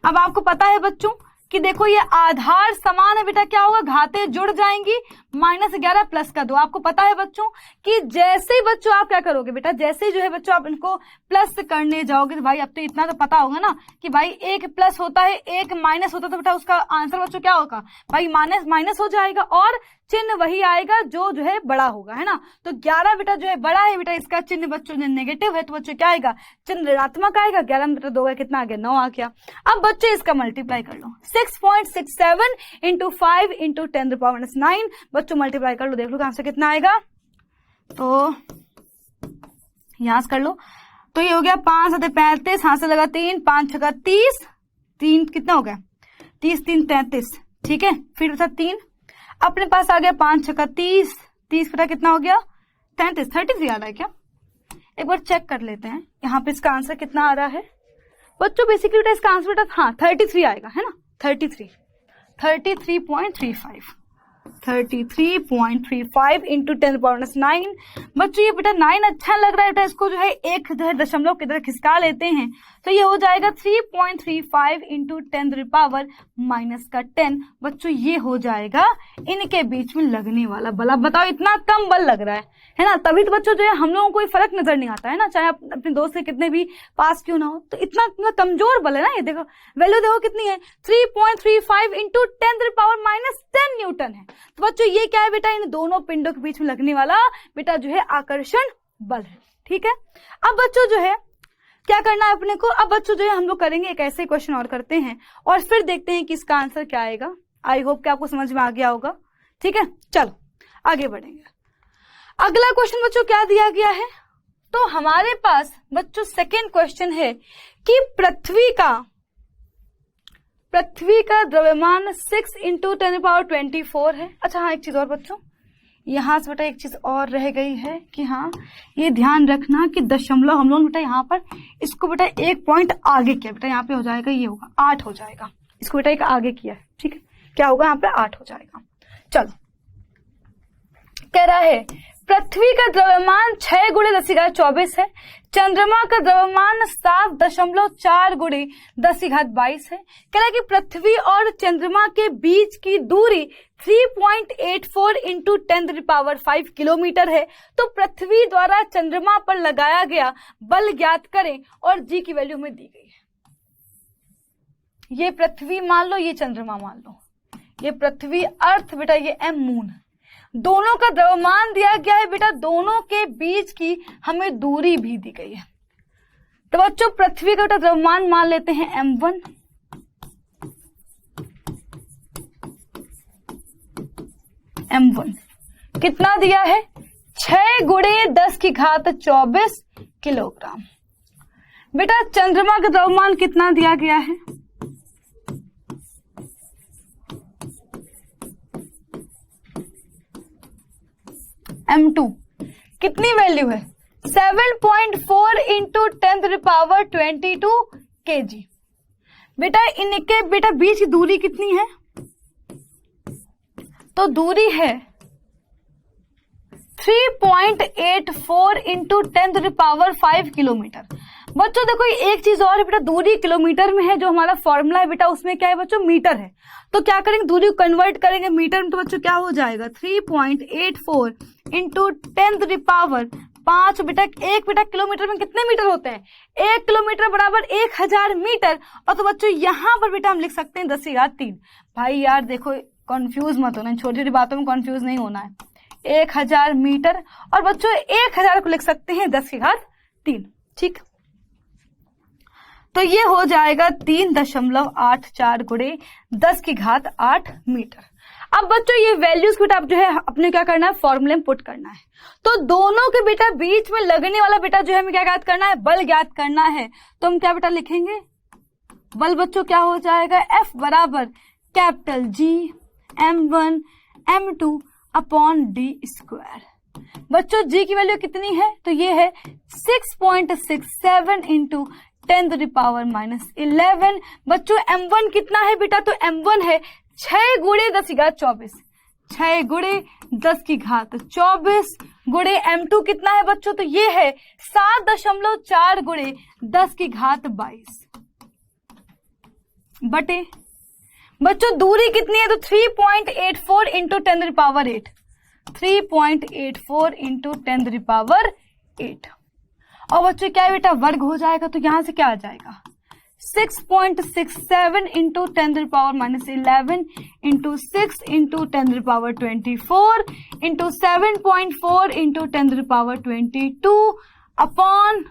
अब आपको पता है बच्चों कि देखो ये आधार समान है, बेटा क्या होगा? घातें जुड़ जाएंगी, -11 प्लस का 2। आपको पता है बच्चों कि जैसे ही बच्चों आप क्या करोगे बेटा, जैसे ही जो है बच्चों आप इनको प्लस करने जाओगे, तो भाई अब तो इतना तो पता होगा ना कि भाई एक प्लस होता है, एक माइनस होता है, तो बेटा उसका आंसर बच्चों क्या होगा? भाई माइनस हो जाएगा और चिन्ह वही आएगा जो है बड़ा होगा, है ना। तो 11 बेटा जो है बड़ा है, बेटा इसका चिन्ह बच्चों ने नेगेटिव है, तो बच्चों क्या आएगा? चिन्ह ऋणात्मक आएगा। 11 में बेटा 2 कितना आ गया? 9 आ गया। अब बच्चों इसका मल्टीप्लाई कर लो, 6.67 इंटू 5 इंटू 10⁻9। बच्चों मल्टीप्लाई कर लो, देख लो आंसर कितना आएगा। तो यहाँ से कर लो, तो ये हो गया 5 7 35, हाथ से लगा 3, 5 6 30, 3 कितना हो गया 30, 3 33, ठीक है। फिर बचा 3, अपने पास आ गया 5 6 30, 30 बटा कितना हो गया 33, 33 आ रहा है क्या, एक बार चेक कर लेते हैं यहाँ पे इसका आंसर कितना आ रहा है बच्चों। बेसिकली बेटा इसका आंसर बेटा हाँ 33 आएगा, है ना, 33.35 इंटू 10⁻⁹। बच्चों ये बेटा 9 अच्छा लग रहा है बेटा, इसको जो है एक जो है दशमलव की तरह खिसका लेते हैं, तो ये हो जाएगा 3.35 इंटू 10⁻⁻10। बच्चों ये हो जाएगा इनके बीच में लगने वाला बल। अब बताओ इतना कम बल लग रहा है ना, तभी तो बच्चों जो है हम लोगों को कोई फर्क नजर नहीं आता है ना, चाहे अपने दोस्त से कितने भी पास क्यों ना हो, तो इतना कमजोर बल है ना। ये देखो वैल्यू देखो कितनी है, 3.35 इंटू 10⁻⁻10 न्यूटन है। तो बच्चों ये क्या है बेटा, इन दोनों पिंडों के बीच में लगने वाला बेटा जो है आकर्षण बल है, ठीक है। अब बच्चों जो है क्या करना है अपने को, अब बच्चों जो है हम लोग करेंगे एक ऐसे क्वेश्चन और करते हैं और फिर देखते हैं कि इसका आंसर क्या आएगा। आई होप कि आपको समझ में आ गया होगा, ठीक है। चलो आगे बढ़ेंगे। अगला क्वेश्चन बच्चों क्या दिया गया है, तो हमारे पास बच्चों सेकेंड क्वेश्चन है कि पृथ्वी का द्रव्यमान 6 इंटू 10⁻24 है। अच्छा हाँ एक चीज और बच्चों, यहाँ से बेटा एक चीज और रह गई है कि हाँ ये ध्यान रखना कि दशमलव हम लोग बेटा यहाँ पर इसको बेटा एक पॉइंट आगे किया बेटा, यहाँ पे हो जाएगा ये होगा 8 हो जाएगा, इसको बेटा एक आगे किया है, ठीक है। क्या होगा यहाँ पे 8 हो जाएगा। चलो कह रहा है पृथ्वी का द्रव्यमान 6 × 10⁻24 है, चंद्रमा का द्रव्यमान 7.4 × 10⁻22 है। कह रहा है कि पृथ्वी और चंद्रमा के बीच की दूरी 3.84 इंटू 10⁵ किलोमीटर है। तो पृथ्वी द्वारा चंद्रमा पर लगाया गया बल ज्ञात करें और जी की वैल्यू में दी गई है। ये पृथ्वी मान लो, ये चंद्रमा मान लो, ये पृथ्वी अर्थ बेटा, ये एम मून, दोनों का द्रव्यमान दिया गया है बेटा, दोनों के बीच की हमें दूरी भी दी गई है। तो बच्चों पृथ्वी का बेटा द्रव्यमान मान लेते हैं m1, m1 कितना दिया है 6 × 10⁻24 किलोग्राम। बेटा चंद्रमा का द्रव्यमान कितना दिया गया है, m2 कितनी वैल्यू है 7.4 इंटू 10⁻22 kg। बेटा इनके बेटा बीच की दूरी कितनी है, तो दूरी है 3.84 इंटू 10⁵ किलोमीटर। बच्चों देखो एक चीज और है बेटा, दूरी किलोमीटर में है, जो हमारा फॉर्मूला है बेटा उसमें क्या है बच्चों मीटर है, तो क्या करेंगे दूरी को कन्वर्ट करेंगे मीटर में, तो बच्चों क्या हो जाएगा 3.84 इंटू 10⁵ बेटा, एक बेटा किलोमीटर में कितने मीटर होते हैं, 1 किलोमीटर बराबर 1000 मीटर। और तो बच्चों यहाँ पर बेटा हम लिख सकते हैं 10⁻3। भाई यार देखो कंफ्यूज मत होना, छोटी छोटी बातों में कंफ्यूज नहीं होना है, 1000 मीटर और बच्चों 1000 को लिख सकते हैं 10⁻3, ठीक। तो ये हो जाएगा 3.84 × 10⁸ मीटर। अब बच्चों ये वैल्यूज बेटा अब जो है अपने क्या करना है फॉर्मूले में पुट करना है। तो दोनों के बेटा बीच में लगने वाला बेटा जो है हमें क्या ज्ञात करना है, बल ज्ञात करना है। तो हम क्या बेटा लिखेंगे, बल बच्चों क्या हो जाएगा F बराबर capital G m1 m2 upon d²। बच्चों G की वैल्यू कितनी है, तो ये है 6.67 इंटू 10⁻⁻11। बच्चों m1 कितना है बेटा, तो m1 है 6 × 10⁻24, 6 × 10⁻24 गुणे m2 कितना है बच्चों, तो ये है 7.4 × 10⁻22 बटे बच्चों दूरी कितनी है, तो 3.84 इंटू 10⁸, 3.84 इंटू 10⁸। और बच्चों क्या है बेटा वर्ग हो जाएगा, तो यहां से क्या आ जाएगा 6.67 into 10⁻11 into 6 into 10⁻24 into 7.4 into 10⁻22 upon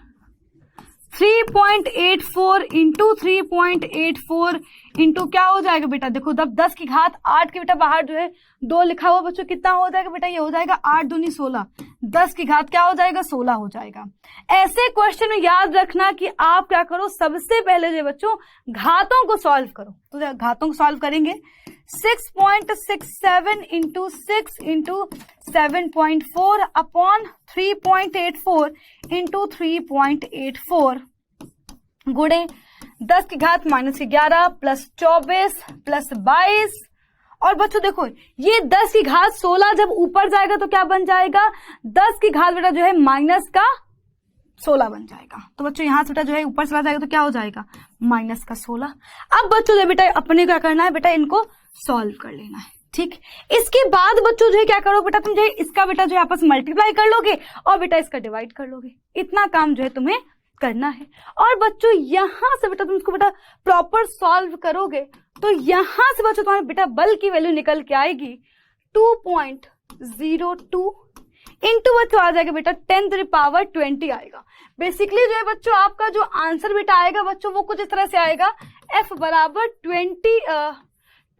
3.84 into 3.84 into क्या हो जाएगा बेटा, देखो तब 10⁸ के बेटा बाहर जो है 2 लिखा हुआ बच्चों कितना हो जाएगा बेटा, ये हो जाएगा 8 दूनी 16, 10 की घात क्या हो जाएगा, 16 हो जाएगा। ऐसे क्वेश्चन में याद रखना कि आप क्या करो, सबसे पहले जो बच्चों घातों को सॉल्व करो। तो घातों को सॉल्व करेंगे, 6.67 इंटू 6 इंटू 7.4 अपॉन 3.84 इंटू 3.84 गुणे 10 की घात -11 प्लस 24 प्लस 22। और बच्चों देखो ये 10 की घात 16 जब ऊपर जाएगा तो क्या बन जाएगा, 10 की घात बेटा जो है माइनस का 16 बन जाएगा। तो बच्चों यहां से बेटा जो है ऊपर चला जाएगा तो क्या हो जाएगा, माइनस का 16। अब बच्चों जो बेटा अपने क्या करना है, बेटा इनको सॉल्व कर लेना है, ठीक। इसके बाद बच्चों जो है क्या करो बेटा, तुम जो है इसका बेटा जो है आपस मल्टीप्लाई कर लोगे और बेटा इसका डिवाइड कर लोगे। इतना काम जो है तुम्हें करना है। और बच्चों यहां से बेटा तुम इसको बेटा प्रॉपर सॉल्व करोगे तो यहां से बच्चों तुम्हारे बेटा बल की वैल्यू निकल के आएगी 2.02 इंटू बच्चों आ जाएगा बेटा 10⁻20 आएगा। बेसिकली जो है बच्चों आपका जो आंसर बेटा आएगा बच्चों वो कुछ इस तरह से आएगा, F बराबर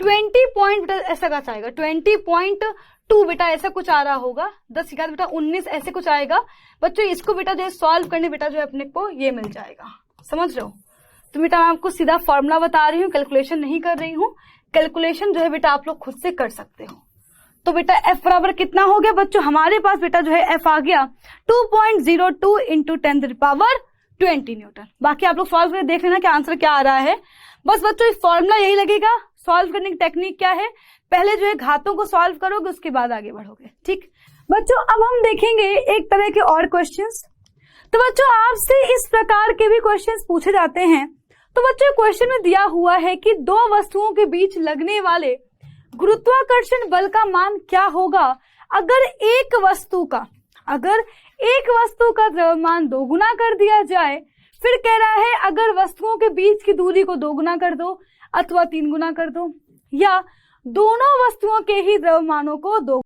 20 पॉइंट ऐसा कुछ आएगा, 20.2 बेटा ऐसा कुछ आ रहा होगा, 10 की घात बेटा 19 ऐसे कुछ आएगा। बच्चों इसको बेटा जो है सॉल्व करने बेटा जो है अपने को ये मिल जाएगा, समझ रहे हो। तो बेटा मैं आपको सीधा फॉर्मूला बता रही हूँ, कैलकुलेशन नहीं कर रही हूँ। कैलकुलेशन जो है बेटा आप लोग खुद से कर सकते हो। तो बेटा F बराबर कितना हो गया बच्चों, हमारे पास बेटा जो है F आ गया 2.02 इंटू 10⁻20 न्यूटन। बाकी आप लोग सॉल्व करके देख लेना कि आंसर क्या आ रहा है। बस बच्चों फॉर्मूला यही लगेगा। सॉल्व करने की टेक्निक क्या है, पहले जो है घातों को सॉल्व करोगे उसके बाद आगे बढ़ोगे, ठीक। बच्चों अब हम देखेंगे एक तरह के और क्वेश्चंस। तो बच्चों आपसे इस प्रकार के भी क्वेश्चंस पूछे जाते हैं। तो बच्चों क्वेश्चन में दिया हुआ है कि दो वस्तुओं के बीच लगने वाले गुरुत्वाकर्षण बल का मान क्या होगा अगर एक वस्तु का द्रव्यमान 2 गुना कर दिया जाए। फिर कह रहा है अगर वस्तुओं के बीच की दूरी को 2 गुना कर दो अथवा 3 गुना कर दो, या दोनों वस्तुओं के ही द्रव्यमानों को 2